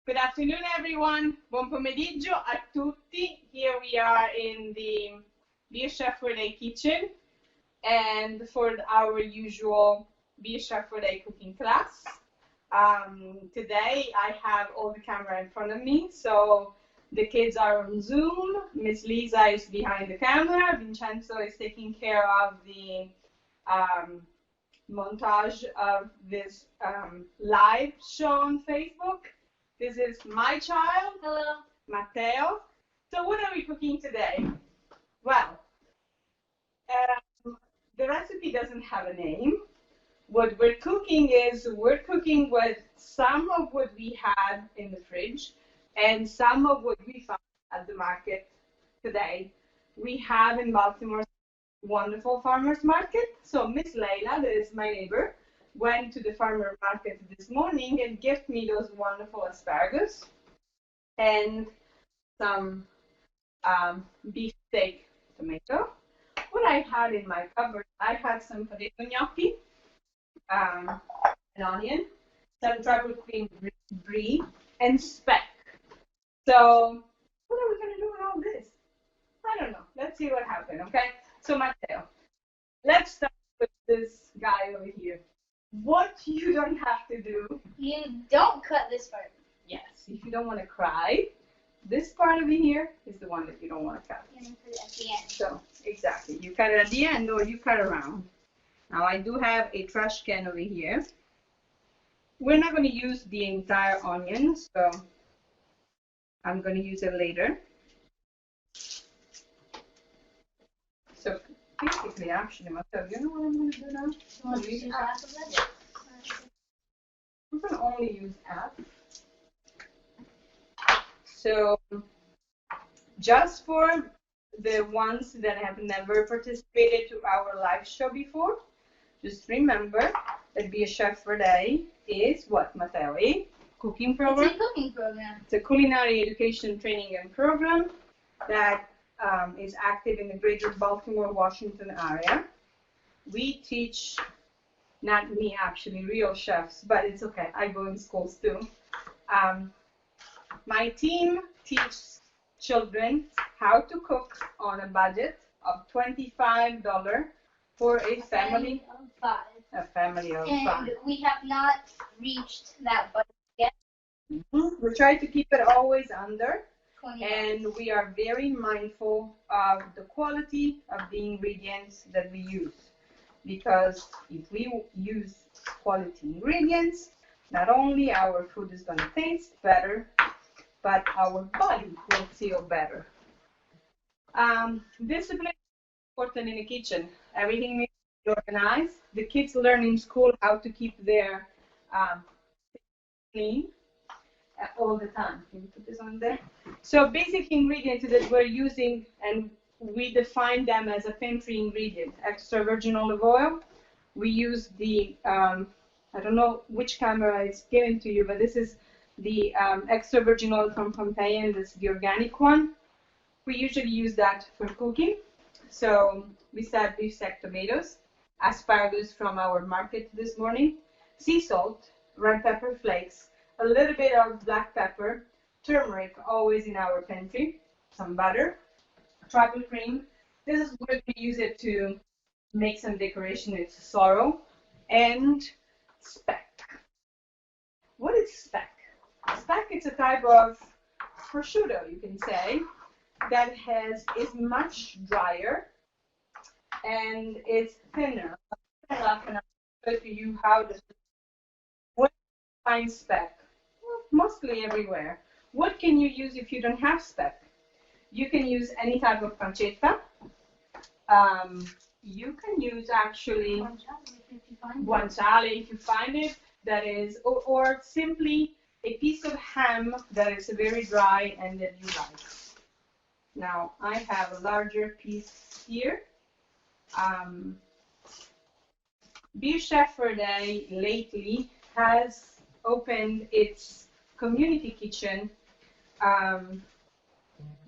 Good afternoon, everyone. Buon pomeriggio a tutti. Here we are in the Be a Chef for Day kitchen and for our usual Be a Chef for Day cooking class. Today I have all the camera in front of me, so the kids are on Zoom. Miss Lisa is behind the camera. Vincenzo is taking care of the montage of this live show on Facebook. This is my child. Hello. Matteo. So what are we cooking today? Well, the recipe doesn't have a name. What we're cooking is we're cooking with some of what we had in the fridge and some of what we found at the market today. We have in Baltimore wonderful farmers market. So Miss Leila, that is my neighbor, went to the farmer market this morning and gave me those wonderful asparagus and some beef steak tomato. What I had in my cupboard, I had some potato gnocchi, an onion, some truffle cream brie, and speck. So what are we going to do with all this? I don't know. Let's see what happens, okay? So Matteo, let's start with this guy over here. What you don't have to do. You don't cut this part. Yes, if you don't want to cry, this part over here is the one that you don't want to cut. You're going to put it at the end. So, exactly. You cut it at the end or you cut around. Now, I do have a trash can over here. We're not going to use the entire onion, so I'm going to use it later. So, basically, actually, myself, you know what I'm going to do now? You want to use half of it? I'm going to only use half. So, just for the ones that have never participated to our live show before, just remember that Be a Chef for Day is what, Matteo? A cooking program? It's a cooking program. It's a culinary education training and program that is active in the greater Baltimore, Washington area. We teach, not me actually, real chefs, but it's okay. I go in schools too. My team teaches children how to cook on a budget of $25 for a family of 5. A family of and 5. We have not reached that budget yet. We try to keep it always under. 20. And we are very mindful of the quality of the ingredients that we use. Because if we use quality ingredients, not only our food is going to taste better, but our body will feel better. Discipline is important in the kitchen. Everything needs to be organized. The kids learn in school how to keep their clean all the time. Can you put this on there? So basic ingredients that we're using, and we define them as a pantry ingredient. Extra virgin olive oil. We use the, I don't know which camera is given to you, but this is the extra virgin oil from Pompeii, and this is the organic one. We usually use that for cooking. So we said beef steak tomatoes, asparagus from our market this morning, sea salt, red pepper flakes, a little bit of black pepper, turmeric always in our pantry, some butter, truffle cream. This is where we use it to make some decoration. It's sorrel and speck. What is speck? Speck is a type of prosciutto, you can say, that is much drier and is thinner. Enough and I'll show you how to find speck. Well, mostly everywhere. What can you use if you don't have speck? You can use any type of pancetta. You can use actually guanciale if you find it. That is, or simply a piece of ham that is very dry and that you like. Now I have a larger piece here. Be a Chef for Day lately has opened its community kitchen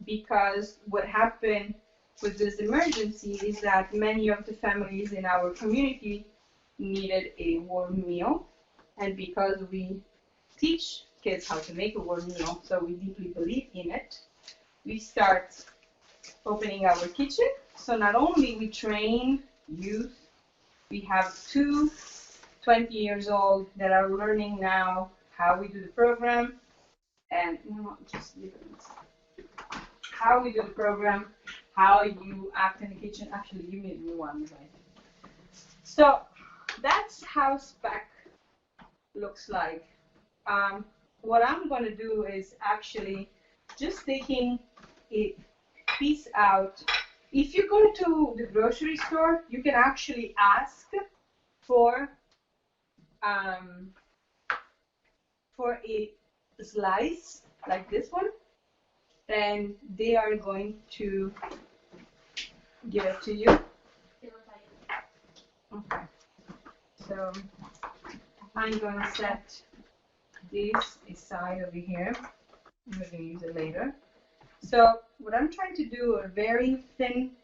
because what happened with this emergency is that many of the families in our community needed a warm meal, and because we teach kids how to make a warm meal, so we deeply believe in it. We start opening our kitchen. So not only we train youth, we have two 20 years old that are learning now how we do the program, and just leave it. How we do the program, how you act in the kitchen. Actually, you made me one, right? So that's how spec looks like. What I'm going to do is actually just taking a piece out. If you go to the grocery store, you can actually ask for a slice like this one, and they are going to give it to you. Okay. So I'm going to set this aside over here. I'm going to use it later. So what I'm trying to do, a very thin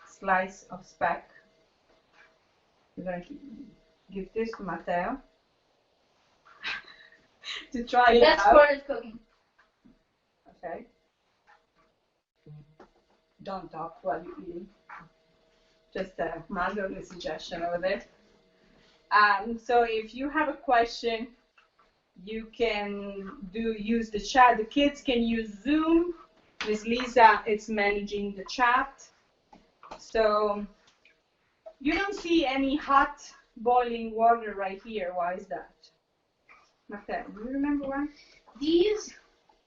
slice of speck. I'm going to give this to Matteo to try it That's out. part of cooking. Okay. Don't talk while you're eating. Just a motherly suggestion over there. So if you have a question, you can use the chat. The kids can use Zoom. Miss Lisa is managing the chat. So you don't see any hot boiling water right here. Why is that? Matteo, do you remember why? These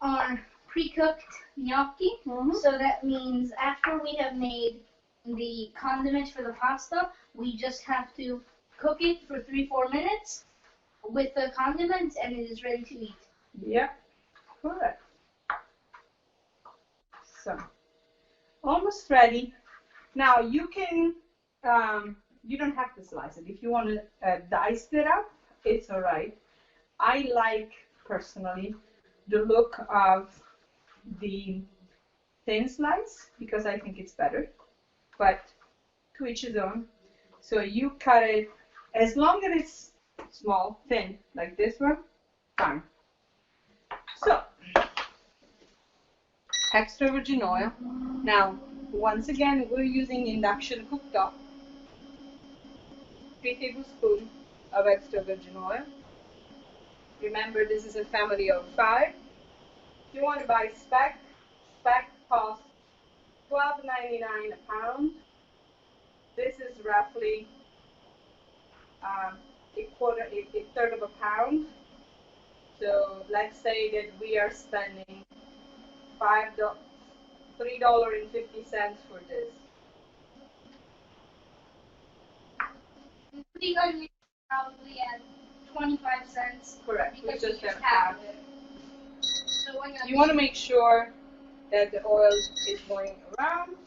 are pre-cooked gnocchi, so that means after we have made the condiments for the pasta, we just have to cook it for 3-4 minutes with the condiments, and it is ready to eat. Yeah, correct. So, almost ready. Now you can, you don't have to slice it. If you want to dice it up, it's all right. I like, personally, the look of the thin slice because I think it's better, but to each his own. So you cut it, as long as it's small, thin, like this one, fine. So, extra virgin oil. Now, once again, we're using induction cooktop. 3 tablespoons of extra virgin oil. Remember, this is a family of 5. If you want to buy speck costs $12.99 a pound. This is roughly a third of a pound. So let's say that we are spending $3.50 for this. The onion probably at 25 cents. Correct. We Because just you have half half. of it. So You want to make sure that the oil is going around,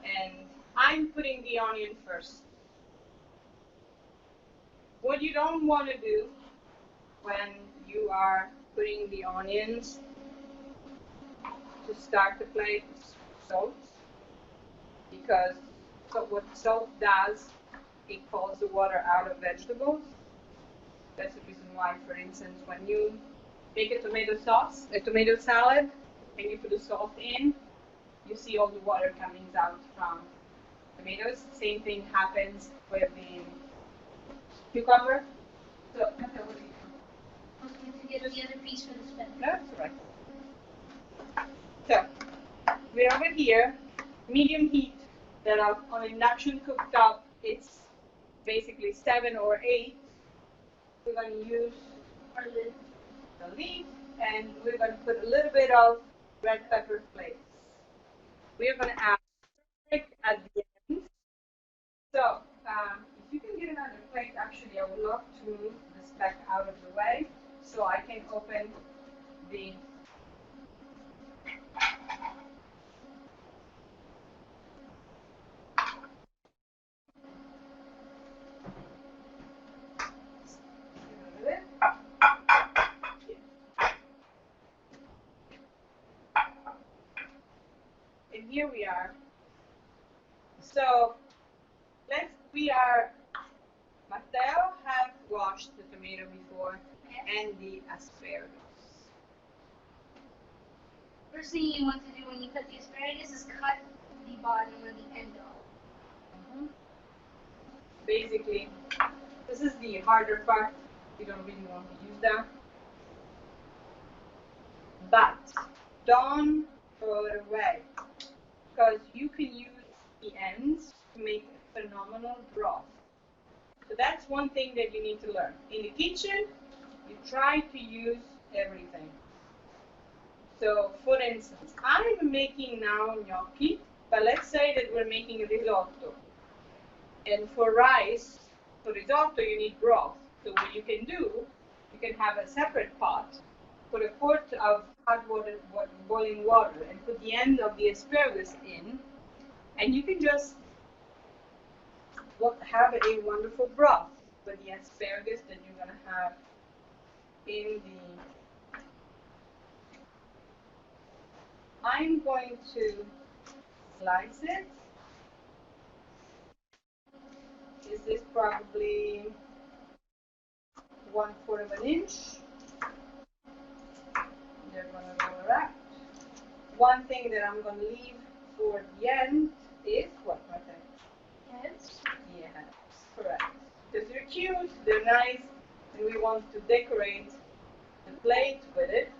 and I'm putting the onion first. What you don't want to do when you are putting the onions to start the plate is salt, because what salt does, it pulls the water out of vegetables. That's the reason why, for instance, when you make a tomato sauce, a tomato salad, and you put the salt in, you see all the water coming out from tomatoes. Same thing happens with the cucumber. So, what do you do? I was going to get the other piece for the spoon. That's right. So, we're over here, medium heat, that on induction cooktop, it's basically 7 or 8. We're going to use the lid, and we're going to put a little bit of red pepper flakes. We're going to add garlic at the end. So, if you can get another plate, actually, I would love to move the speck out of the way so I can open the and here we are. So Matteo have washed the tomato before. and the asparagus. First thing you want to do when you cut the asparagus is cut the bottom or the end off. Basically, this is the harder part. You don't really want to use that. But don't throw it away, because you can use the ends to make a phenomenal broth. So that's one thing that you need to learn. In the kitchen, you try to use everything. So, for instance, I'm making now gnocchi, but let's say that we're making a risotto. And for rice, for risotto, you need broth. So what you can do, you can have a separate pot, put a quart of hot water, boiling water, and put the end of the asparagus in, and you can just have a wonderful broth with the asparagus that you're going to have in the... I'm going to slice it. Is this probably 1/4 of an inch? They're going to roll around. One thing that I'm going to leave for the end is what, Martha? Yes. Yes, correct. Because they're cute, they're nice, and we want to decorate the plate with it.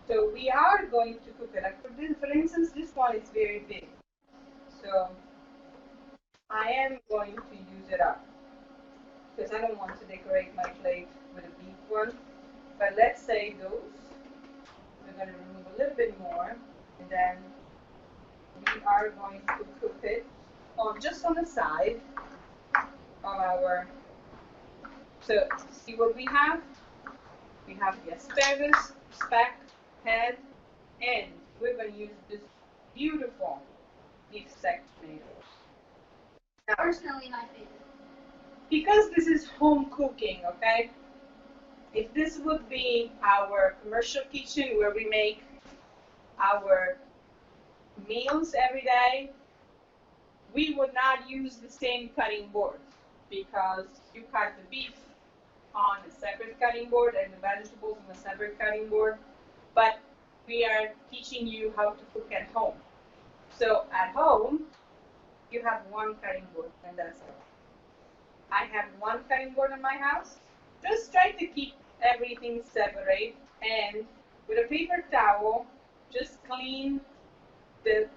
So we are going to cook it. Like for instance, this one is very big. So I am going to use it up, because I don't want to decorate my plate with a big one. But let's say those, we're going to remove a little bit more, and then we are going to cook it just on the side of our... So see what we have? We have the asparagus, speck, head, and we're going to use this beautiful beef steak tomato. Now, Personally, my favorite. because this is home cooking, okay? If this would be our commercial kitchen where we make our meals every day, we would not use the same cutting board, because you cut the beef on a separate cutting board and the vegetables on a separate cutting board. But we are teaching you how to cook at home. So at home, you have one cutting board, and that's it. I have one cutting board in my house. Just try to keep everything separate, and with a paper towel, just clean the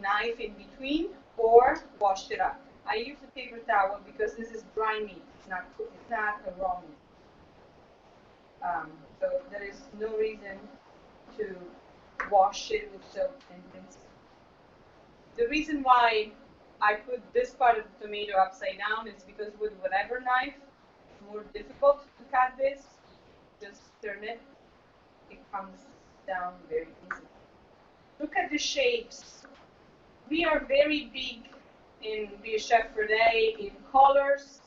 knife in between or wash it up. I use a paper towel because this is dry meat. It's not a raw meat. So there is no reason to wash it with soap and rinse. The reason why I put this part of the tomato upside down is because with whatever knife, it's more difficult to cut this. Just turn it. It comes down very easily. Look at the shapes. We are very big in BACFAD in colors,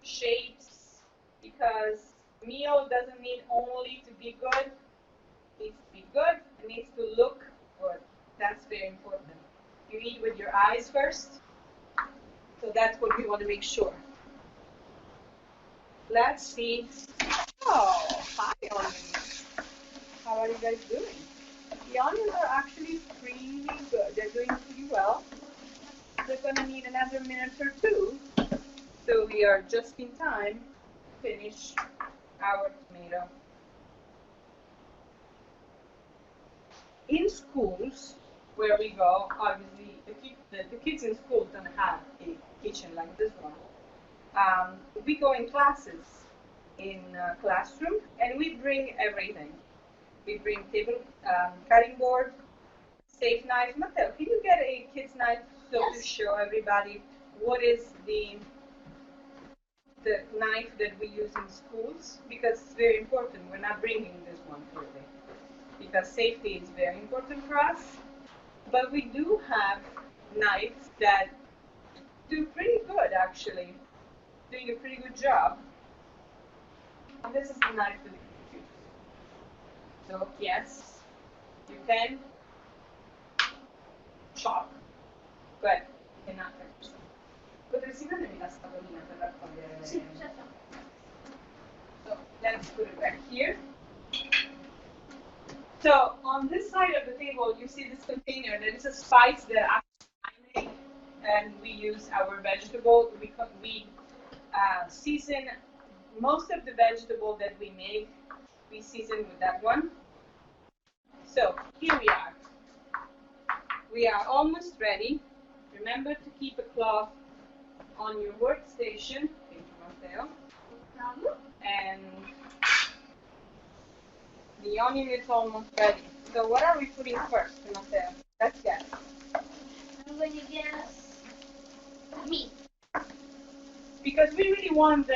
shapes, because meal doesn't need only to be good. It needs to be good. It needs to look good. That's very important. You eat with your eyes first. So that's what we want to make sure. Let's see. Oh, hi, onions. How are you guys doing? The onions are actually pretty good. They're doing pretty well. They're going to need another minute or two. So we are just in time to finish our tomato. In schools where we go, obviously the kids in school don't have a kitchen like this one. We go in classes, in classroom, and we bring everything. We bring table, cutting board, safe knife. Matteo, can you get a kid's knife so to show everybody what is the knife that we use in schools? Because it's very important. We're not bringing this one clearly, because safety is very important for us. But we do have knives that do pretty good, actually, doing a pretty good job. And this is the knife that we use. So yes, you can chop, but you cannot cut yourself. Potresti prendermi la spatolina per raccogliere? Sì, certo. So Let's put it back here. So on this side of the table, you see this container. There is a spice that I make, and we use our vegetable. We season most of the vegetable that we make. We season with that one. So here we are. We are almost ready. Remember to keep a cloth on your workstation. Thank you, Matteo. And the onion is almost ready. So what are we putting first, Matteo? Let's guess. I'm going to guess meat. Because we really want the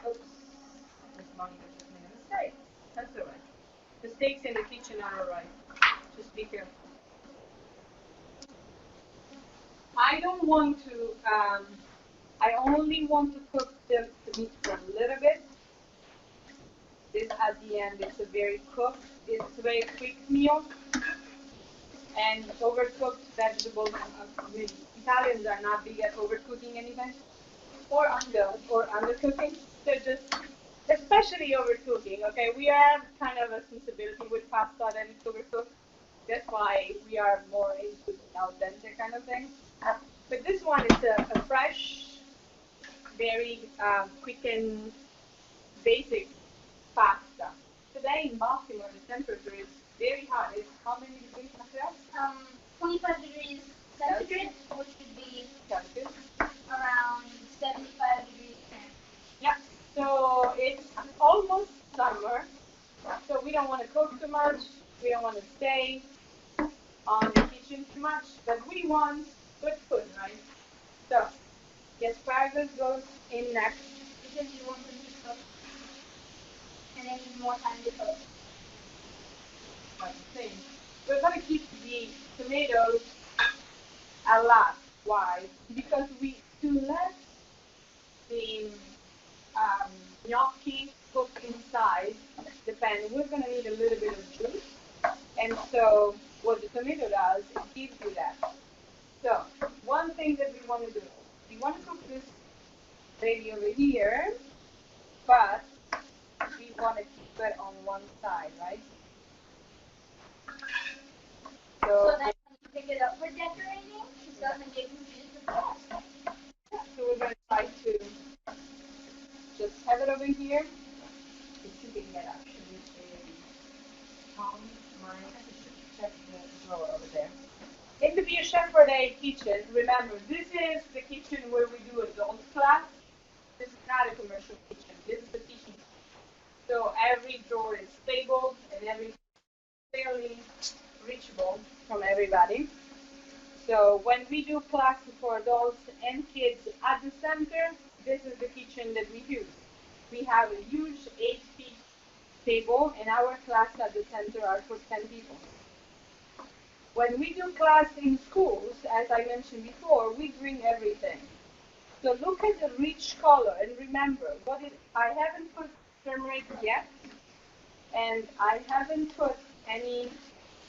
oops, this Monica just made a mistake. That's all right. The steaks in the kitchen are all right. Just be careful. I don't want to, I only want to cook the meat for a little bit. This at the end, it's a very quick meal. And overcooked vegetables, Italians are not big at overcooking anything. Or undercooking. They're just, especially overcooking, okay? We have kind of a sensibility with pasta that it's overcooked. That's why we are more into the al dente kind of thing. But this one is a fresh, very quick and basic pasta. Today in Baltimore, the temperature is very hot. It's how many degrees, Matteo? 25 degrees centigrade, which would be Celsius. around 75 degrees Fahrenheit. Yeah, so it's almost summer, so we don't want to cook too much. We don't want to stay on the kitchen too much, but we want good food, right? So the asparagus goes in next. Because you want them to cook, and they need more time to cook. Like the same. We're going to keep the tomatoes a lot. Why? Because to let the gnocchi cook inside the pan, we're going to need a little bit of juice. And so what the tomato does, it gives you that. So one thing that we want to do, we want to cook this baby over here, but we want to keep it on one side, right? So that when you pick it up for decorating, it doesn't get confused with the rest. So we're going to try to just have it over here. If you can get actually on my check the drawer over there. In the Be a Chef for Day kitchen, remember, this is the kitchen where we do adult class. This is not a commercial kitchen. This is the kitchen. So every drawer is stable and every fairly reachable from everybody. So when we do classes for adults and kids at the center, this is the kitchen that we use. We have a huge 8 feet table, and our class at the center are for 10 people. When we do class in schools, as I mentioned before, we bring everything. So look at the rich color, and remember, I haven't put turmeric yet, and I haven't put any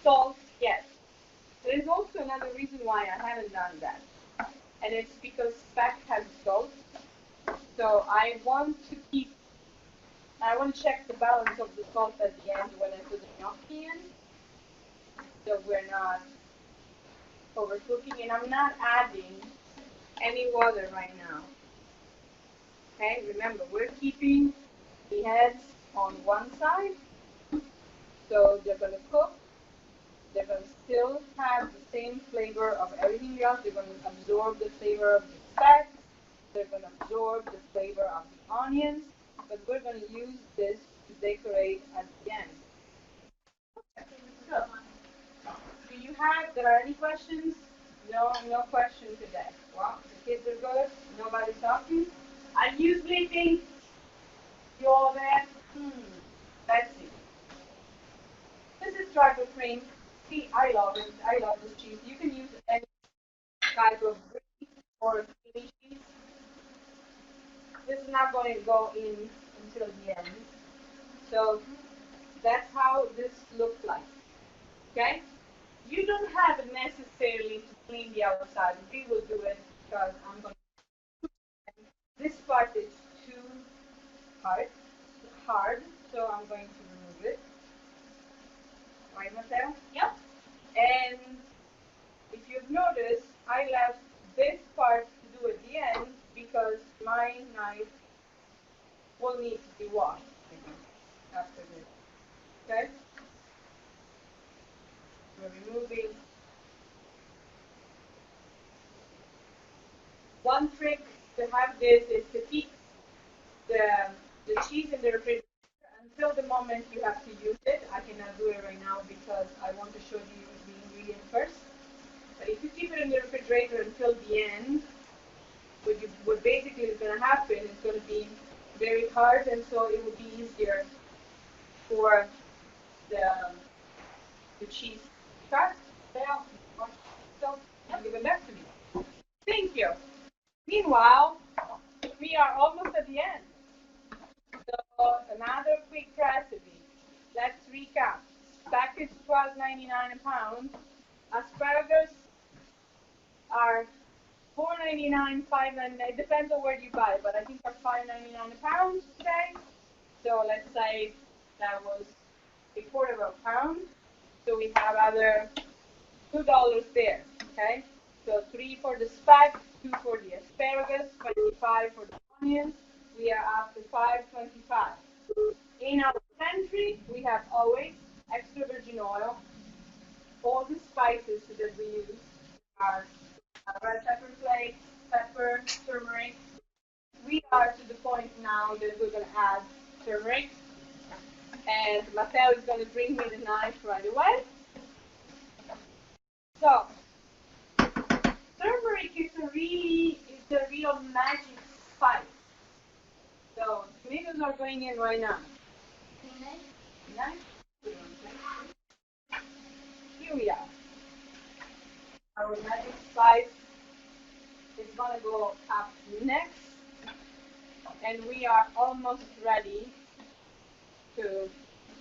salt yet. There is also another reason why I haven't done that, and it's because speck has salt. So I want to check the balance of the salt at the end when I put the gnocchi in, so we're not overcooking, and I'm not adding any water right now. Okay, remember, we're keeping the heads on one side, so they're going to cook. They're going to still have the same flavor of everything else. They're going to absorb the flavor of the speck. They're going to absorb the flavor of the onions, but we're going to use this to decorate at the end. So, there are any questions? No questions today. Well, the kids are good. Nobody's talking. Are you sleeping? You all there? Let's see. This is truffle cream. See, I love it. I love this cheese. You can use any type of brie or creamy cheese. This is not going to go in until the end. So that's how this looks like. Okay? You don't have necessarily to clean the outside. We will do it because I'm going to This part is too hard, so I'm going to remove it. Right, Mateo? Yep. And if you've noticed, I left this part to do at the end because my knife will need to be washed after this. Okay? We're removing. One trick to have this is to keep the cheese in the refrigerator until the moment you have to use it. I cannot do it right now because I want to show you the ingredient first. But if you keep it in the refrigerator until the end, what basically is going to happen is going to be very hard, and so it will be easier for the cheese to cut. So give it back to me. Thank you. Meanwhile, we are almost at the end. So another quick recipe. Let's recap. Package $12.99 a pound. Asparagus are $4.99, $5.99. It depends on where you buy, but I think are $5.99 a pound today. So let's say that was a quarter of a pound. So we have other $2 there. Okay. So 3 for the spag, 2 for the asparagus, 25 for the onions. We are up to $5.25. In our pantry, we have always extra virgin oil. All the spices that we use are red pepper flakes, pepper, turmeric. We are to the point now that we're going to add turmeric. And Matteo is going to bring me the knife right away. So, turmeric is a real magic spice. So, tomatoes are going in right now. Nice. Here we are. Our magic spice is going to go up next. And we are almost ready to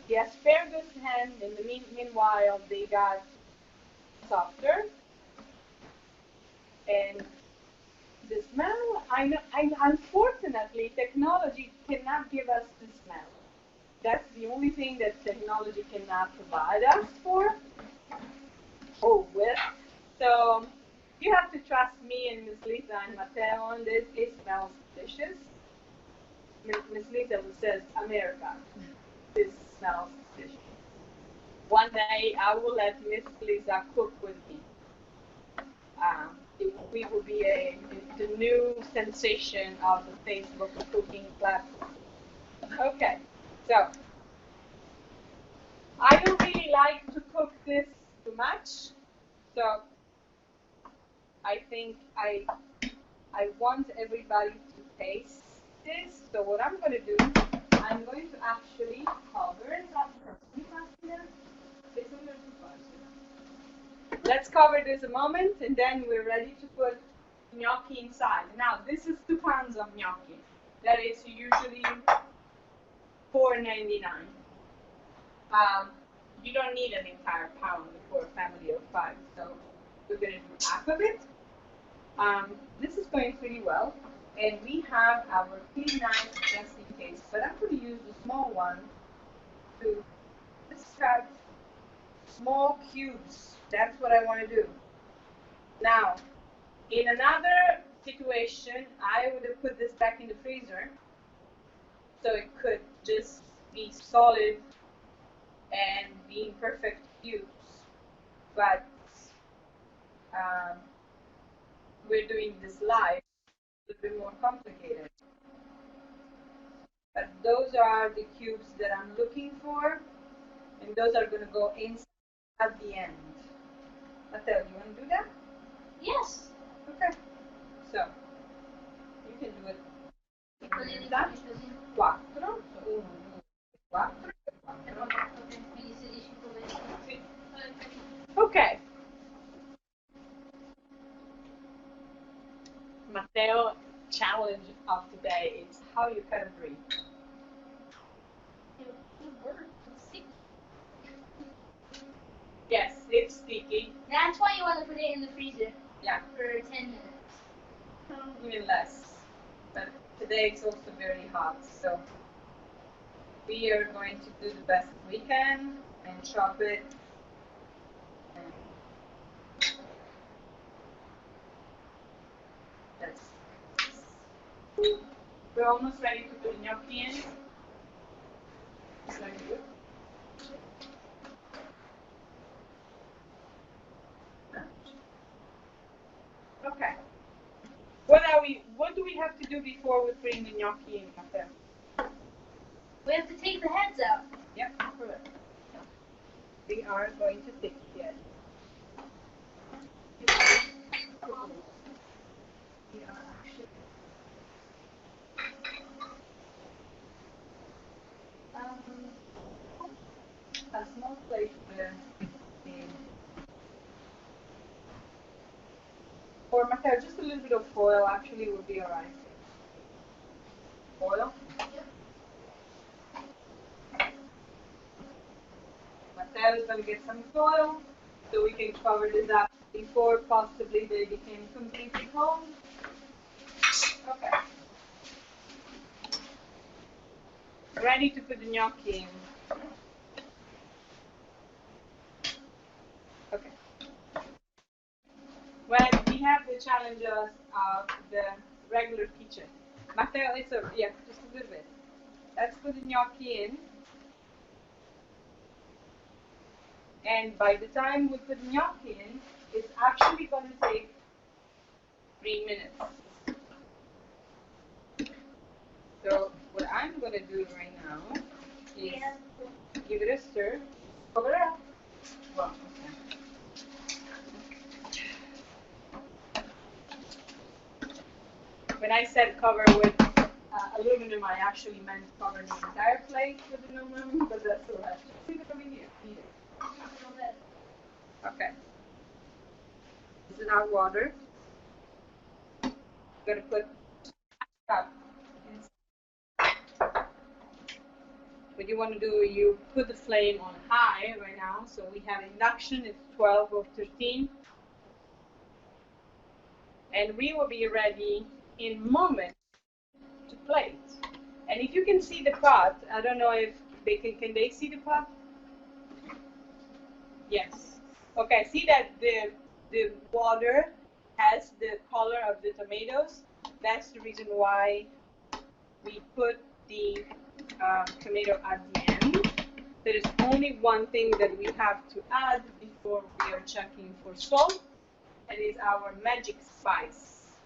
the asparagus hand. In the meanwhile, they got softer. And the smell, unfortunately, technology cannot give us the smell. That's the only thing that technology cannot provide us for. So you have to trust me and Miss Lisa and Matteo on this. It smells delicious. Miss Lisa says, America, this smells delicious. One day I will let Miss Lisa cook with me. We will be the new sensation of the Facebook cooking platform. Okay, so I don't really like to cook this too much, so I think I want everybody to taste this. So what I'm going to do, I'm going to actually cover it up first. Let's cover this a moment, and then we're ready to put gnocchi inside. Now, this is 2 pounds of gnocchi. That is usually $4.99. You don't need an entire pound for a family of 5, so we're going to do half of it. This is going pretty well, and we have our clean knife just in case. But I'm going to use the small one to just cut small cubes. That's what I want to do. Now, in another situation, I would have put this back in the freezer, so it could just be solid and be in perfect cubes. But we're doing this live, a little bit more complicated. But those are the cubes that I'm looking for, and those are going to go inside at the end. Matteo, you want to do that? Yes. Okay. So, you can do it. Così. Quattro. So, 1, 2, 4, 4. Quindi 16 come. Sì. Okay. Matteo, challenge of today is how you cut a brie. It worked. Sticky. Yes, it's sticky. That's why you want to put it in the freezer. Yeah. For 10 minutes. Even less. But today it's also very hot, so we are going to do the best we can and chop it. We're almost ready to put the gnocchi in. Very good. Okay. What do we have to do before we bring the gnocchi in, Matteo? We have to take the heads out. Yep, correct. We are going to take the heads. We are actually a small plate there. Or Matteo, just a little bit of foil actually would be alright. Foil. Matteo is going to get some foil so we can cover this up before possibly they became completely cold. Okay. Ready to put the gnocchi in. Okay. Well, we have the challenge of the regular kitchen. Matteo, it's yeah, just a little bit. Let's put the gnocchi in. And by the time we put the gnocchi in, it's actually going to take 3 minutes. So what I'm going to do right now is give it a stir. Cover it up. Well, okay. When I said cover with aluminum, I actually meant cover the entire plate with aluminum, but that's all right. Leave it over here. Eat it. Okay. This is our water. I'm going to put up. What you want to do, you put the flame on high right now. So we have induction, it's 12 or 13. And we will be ready in a moment to plate. And if you can see the pot, I don't know if they can they see the pot? Yes. Okay, see that the water has the color of the tomatoes. That's the reason why we put the tomato at the end. There is only one thing that we have to add before we are checking for salt, and it's our magic spice,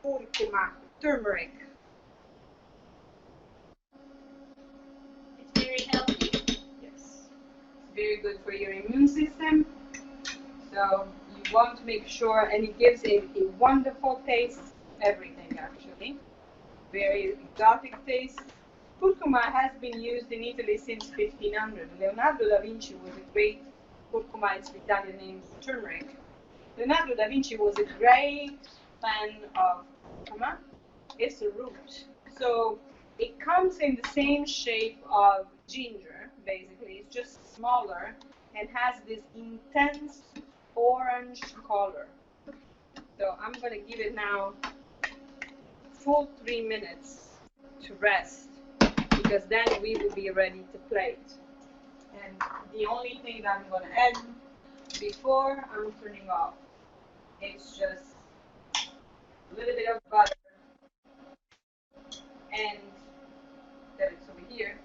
curcuma, turmeric. It's very healthy. Yes, it's very good for your immune system. So you want to make sure, and it gives a wonderful taste, everything actually. Very exotic taste. Curcuma has been used in Italy since 1500. Leonardo da Vinci was a great, curcuma is the Italian name for turmeric. Leonardo da Vinci was a great fan of curcuma. It's a root. So it comes in the same shape of ginger, basically. It's just smaller and has this intense orange color. So I'm going to give it now full 3 minutes to rest, because then we will be ready to plate. And the only thing that I'm going to add before I'm turning off is just a little bit of butter, and that it's over here.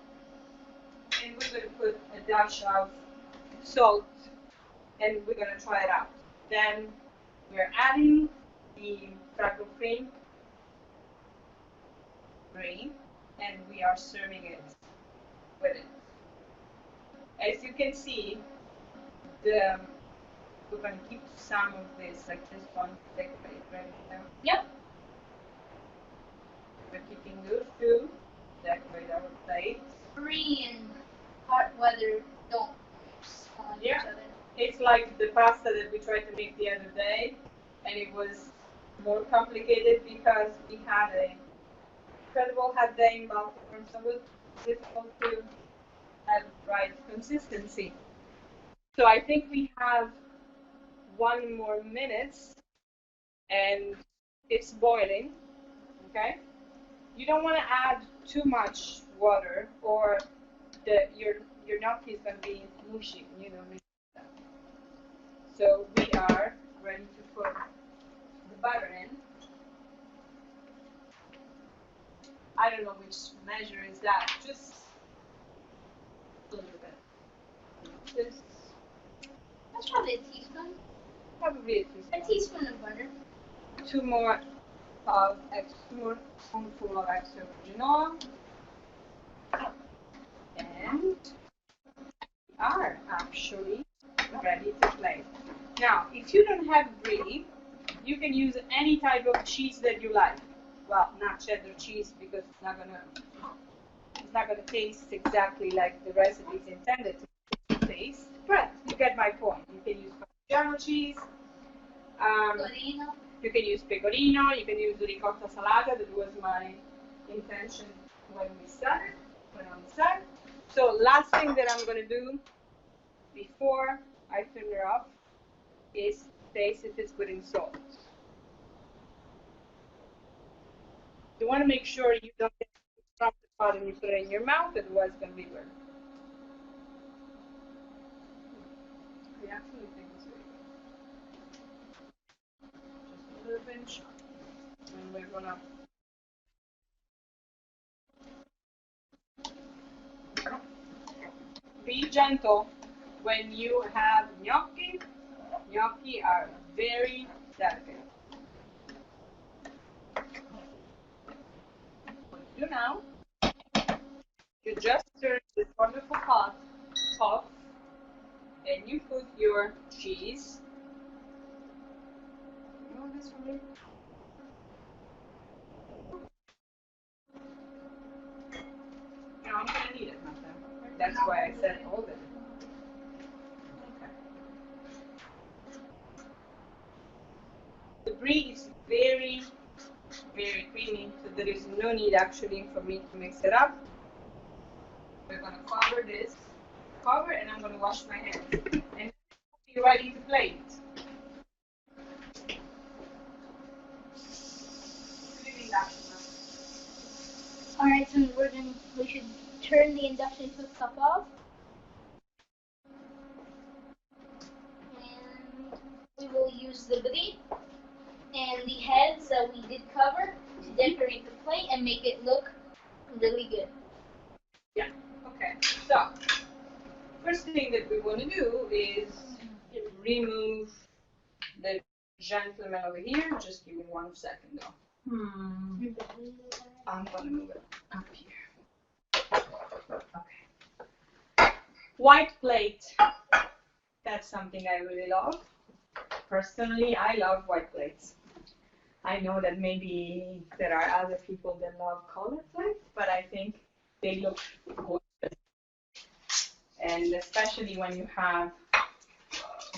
And we're going to put a dash of salt, and we're going to try it out. Then we're adding the crackle cream, and we are serving it with it. As you can see, we're going to keep some of this, like this one, decorate right now. Yep. We're keeping those two, decorate our plates. Free and hot weather don't spawn each other. It's like the pasta that we tried to make the other day, and it was more complicated because we had a incredible hot day in Baltimore, so it was difficult to have right consistency. So I think we have 1 more minute, and it's boiling, okay? You don't want to add too much water, or your gnocchi is going to be mushy. You know. So we are ready to put the butter in. I don't know which measure is that. Just a little bit. This. That's probably a teaspoon. Probably a teaspoon. A teaspoon of butter. Two more spoonful of extra virgin oil. And we are actually ready to play. Now, if you don't have brie, you can use any type of cheese that you like. Well, not cheddar cheese, because it's not gonna taste exactly like the recipe is intended to taste. But you get my point. You can use Parmigiano cheese. You can use pecorino. You can use ricotta salata. That was my intention when we started. So last thing that I'm gonna do before I turn it off is taste if it's good in salt. You want to make sure you don't get it from the pot and you put it in your mouth, otherwise it's going to be weird. I actually think it's very good. Just a little pinch. And we're going to be gentle when you have gnocchi. Gnocchi are very delicate. What you do now, you just turn this wonderful pot off, and you put your cheese. You want this for me? No, I'm gonna need it, Martha. That's why I said hold it. Okay. The brie is very, very creamy, so there is no need actually for me to mix it up. We're gonna cover this, and I'm gonna wash my hands, and be ready to plate. Alright, so we should turn the induction cooktop off. And we will use the brie and the heads that we did cover to decorate the plate and make it look really good. Yeah, okay. So, first thing that we want to do is remove the gentleman over here. Just give me 1 second though. I'm going to move it up here. Okay. White plate. That's something I really love. Personally, I love white plates. I know that maybe there are other people that love colored plates, but I think they look gorgeous. And especially when you have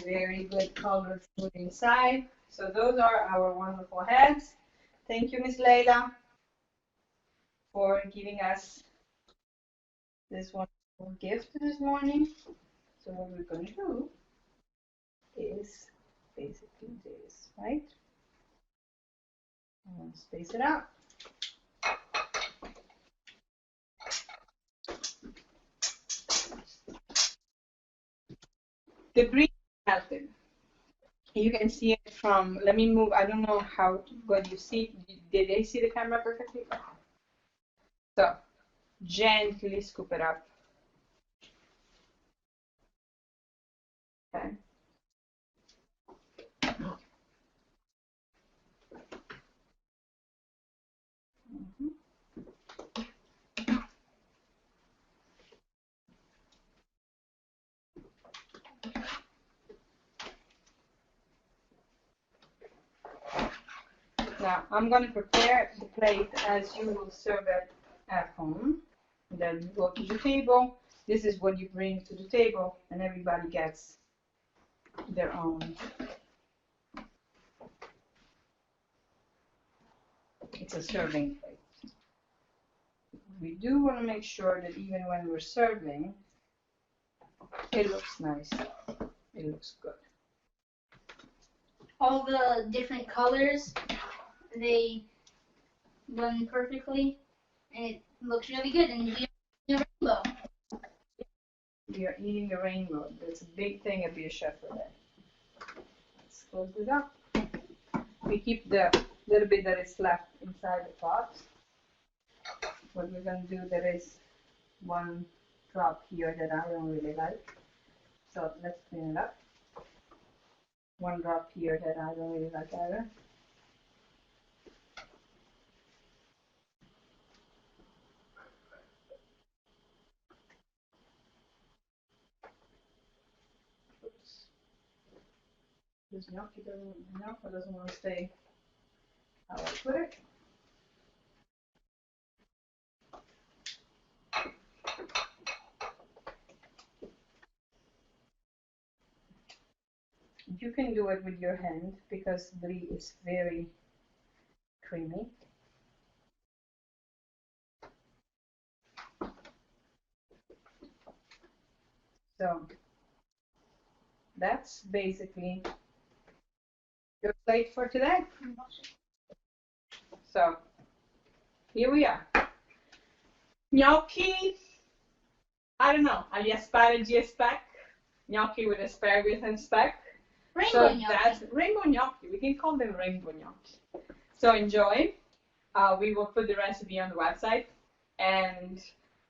very good colored food inside. So those are our wonderful heads. Thank you, Miss Leila, for giving us this wonderful gift this morning. So what we're going to do is basically this, right? I'm going to space it out. The brie melted. You can see it from, let me move, I don't know how, what you see, did they see the camera perfectly? So, gently scoop it up. Okay. Now, I'm going to prepare the plate as you will serve it at home. Then you go to the table. This is what you bring to the table, and everybody gets their own. It's a serving plate. We do want to make sure that even when we're serving, it looks nice. It looks good. All the different colors, they blend perfectly. and it looks really good. And we are a rainbow. We are eating a rainbow. That's a big thing at BACFAD. Let's close this up. We keep the little bit that is left inside the pot. What we're going to do, there is one drop here that I don't really like. So let's clean it up. One drop here that I don't really like either. Oops. This gnocchi doesn't want to stay how I put it. You can do it with your hand because brie is very creamy. So that's basically your plate for today. So here we are. Gnocchi, I don't know, agli asparagi e speck. Gnocchi with asparagus and speck. Rainbow gnocchi. That's rainbow gnocchi. We can call them rainbow gnocchi. So enjoy. We will put the recipe on the website, and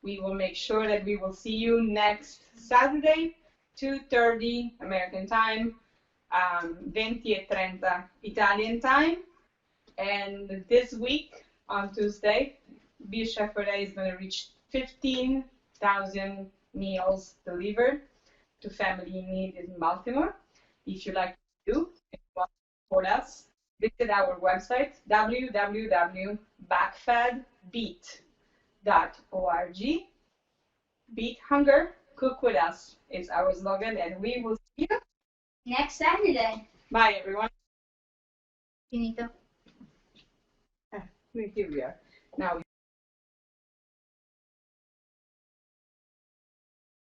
we will make sure that we will see you next Saturday, 2:30 American time, 20:30 Italian time. And this week, on Tuesday, BACFAD is going to reach 15,000 meals delivered to family in need in Baltimore. If you like to do and you want to support us, visit our website, www.bacfadbeat.org. Beat hunger, cook with us is our slogan, and we will see you next Saturday. Bye, everyone. Finito. Here we are. Now